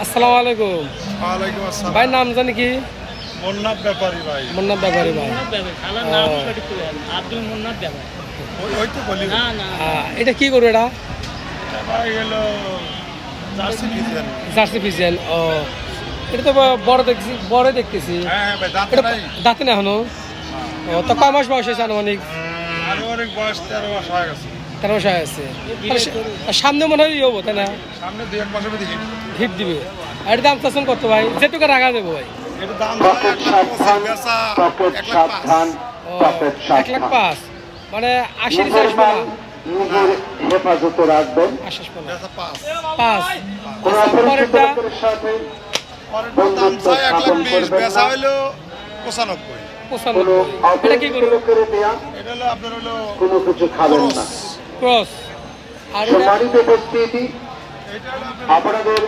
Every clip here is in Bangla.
আসসালামু আলাইকুম। ওয়ালাইকুম আসসালাম। ভাই নাম জানি কি? মুন্নাফ ব্যাপারী ভাই। মুন্নাফ ব্যাপারী ভাই। খালার নাম সঠিক করে আব্দুল মুন্নাফ ব্যাপারী। ওই তো বলি না না এটা কি করবে এটা? এটা ভাই হলো জার্সি ফিজিয়ান। Jersey Fijian. ও এটা তো বড় দেখতেছি। হ্যাঁ ভাই দাঁত এটা নাই। দাঁতে না এখনো? ও তো কয় মাস বয়স হয়েছে আনুমানিক? আনুমানিক বয়স 13 মাস হয়ে গেছে। 13 মাস হয়ে গেছে। সামনে মনে হয় হবো তাই না? সামনে 2-1 মাসের মধ্যে হিট দিবে। আর দাম চাচ্ছেন কত ভাই? যেটুকু রাখা দেবো ভাই। এটা দাম 1,25,000 বেচা 1,05,000। ও 1,05,000 মানে 80 নিচে আসবে না? হেফাজতে রাখবেন। 80 বেচা 5। 5 পরেরটা পরেরটা দাম চাই 1,20,000 বেচা হলো 95। 95। এটা কি করবো? করে দেয়া এটা হলো আপনার হলো কোনো কিছু খাবেন না। ক্রস। আর এটা সম্মানিত উপস্থিতি, এটা হলো আপনার আপনাদের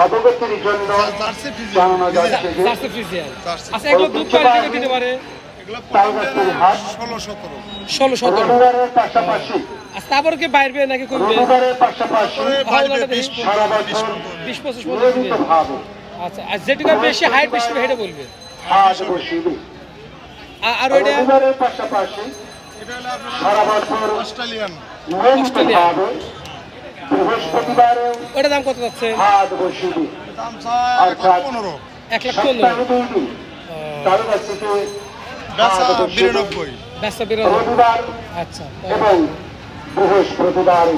অবগতির জন্য জার্সি ফিজিয়ান। জানানো যাচ্ছে যে জার্সি ফ্রিজিয়ান। জার্সি। আচ্ছা এগুলো দুধ কোয়ালিটি দিতে পারে এগুলো প্রথমে 16-17। 16-17। রবিবারের পাশাপাশি আচ্ছা তারপর কি বাইরবে নাকি করবে? রবিবারের পাশাপাশি বাইরে 20 সারা বছর 20-25 দিবে। নিয়মিতভাবে আচ্ছা আর যেটুকু বেশি হাইট বেশি হেঁটে বলবে। হাট বসিবে। আর ওইটা রবিবারের পাশাপাশি এটা হলো আপনার সারা বছর অস্ট্রেলিয়ান। নিয়মিতভাবে বৃহস্পতিবারে ওইটা দাম কত যাচ্ছে? হাট বসিবে। দাম চাই অর্থাৎ 15। 1,15,000। সপ্তাহে 2 দিন কারো কাছ থেকে বেচা হাট বসিবে। 92। ব্যস্ত বেরোনো। রবিবার আচ্ছা এবং বৃহস্পতিবারে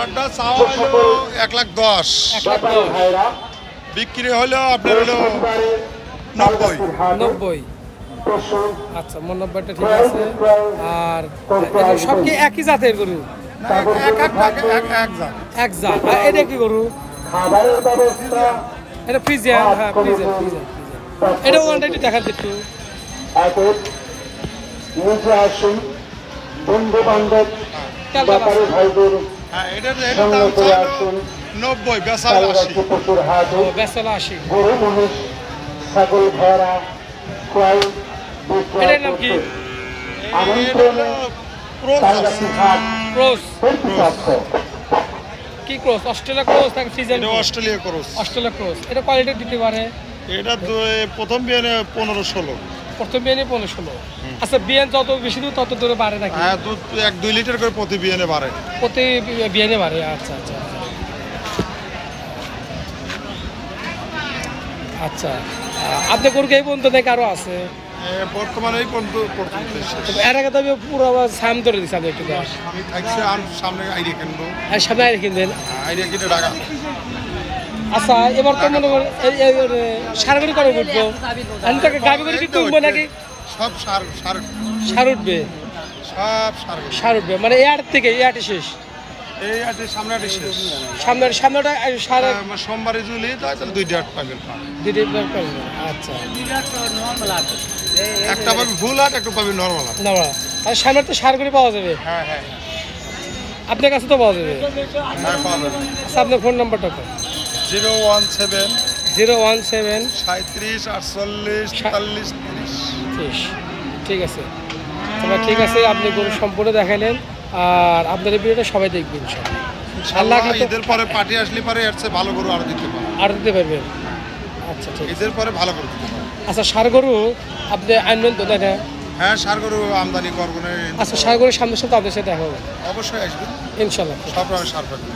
আরটা চাওয়া হলো 1,10,000। ব্যাপারী ভাইরা বিক্রি হলো আপনার হলো বৃহস্পতিবারে 90। হাটে 90। পশু আচ্ছা 90টা ঠিক আছে। আর এগুলো সব কি একই জাতের গরু? এক জাত। এক জাত। আর এটা কি গরু? খাবারের ব্যবস্থা এটা ফ্রিজিয়ান। হ্যাঁ ফ্রিজিয়ান। এটা ওখানটা একটু দেখাতে একটু। অতএব নিজে আসুন, বন্ধু বান্ধব ব্যাপারী ভাইদের হ্যাঁ এটা সঙ্গে দাম করে চাই আসুন। 90 বেচা তারা 80। যাচ্ছে পশুর হাটে ও বেসলা 80। গরু মহিষ ছাগল ভেড়া ক্রয় বিক্রয় এটার নাম কি? করতে এটা আমন্ত্রণে হলো ক্রস তালগাছি হাট ক্রস। প্রতিষ্ঠা। কি ক্রস? অস্ট্রেলিয়া ক্রস নাকি ফ্রিজিয়ান? এটা অস্ট্রেলিয়া ক্রস। Australia cross. এটা কোয়ালিটি দিতে পারে? এটা তো প্রথম বিয়ানে 15-16। প্রথম বিয়ানে 15-16। আচ্ছা বিয়ান যত বেশি দূর তত দূরে বাড়ে নাকি? হ্যাঁ দুধ 1-2 লিটার করে প্রতি বিয়ানে বাড়ে। প্রতি বিয়ানে বাড়ে। আচ্ছা আচ্ছা আচ্ছা। আপনি গরুকে এই পর্যন্ত নাকি আরো আছে? বর্তমানে এই পর্যন্ত শেষ। এর আগে তো আমি পুরো আবার সাম ধরে দিচ্ছি আমি একটু গাছ। আমি থাকছি আর সামনে আইডিয়া কিনবো। আর সামনে রেখে দেন। আইডিয়া কিনে টাকা। আচ্ছা এবার তো মনে করেন সারগরি করে উঠবো। আমি তাকে গাবি করে কি তুলবো নাকি? সব সার সার উঠবে। সব সার। সার উঠবে মানে এই আট থেকে এই আটে শেষ। এই আটে সামনে আটে শেষ। সামনেটা সার সোমবারে জুলি তাহলে 2টা আট পাবেন। দিতে পারবে। আচ্ছা নর্মাল আছে। একটা পাবি ফুল আট, একটা পাবি নর্মাল আট। না আর সামনে তো সার করে পাওয়া যাবে। হ্যাঁ হ্যাঁ আপনার কাছে তো পাওয়া যাবে। হ্যাঁ পাবেন। আচ্ছা আপনার ফোন নাম্বারটা তো 017 017 37 48 43 30। ঠিক আছে তবে ঠিক আছে আপনি গরু সম্পূর্ণ দেখালেন। আর আপনার এই ভিডিওটা সবাই দেখবেন ইনশাআল্লাহ ঈদের পরে পার্টি আসলে পরে এর চেয়ে ভালো গরু আরো দিতে পারবে। আর দিতে পারবেন। আচ্ছা ঠিক আছে। ঈদের পরে ভালো গরু দিতে পারবে। আচ্ছা সার গরু আপনি আনবেন তো তাই না? হ্যাঁ সার গরু আমদানি করবো না। আচ্ছা সার গরুর সামনে সাথে আপনার সাথে দেখা হবে অবশ্যই আসবেন। ইনশাল্লাহ। সব রকমের সার পাবেন।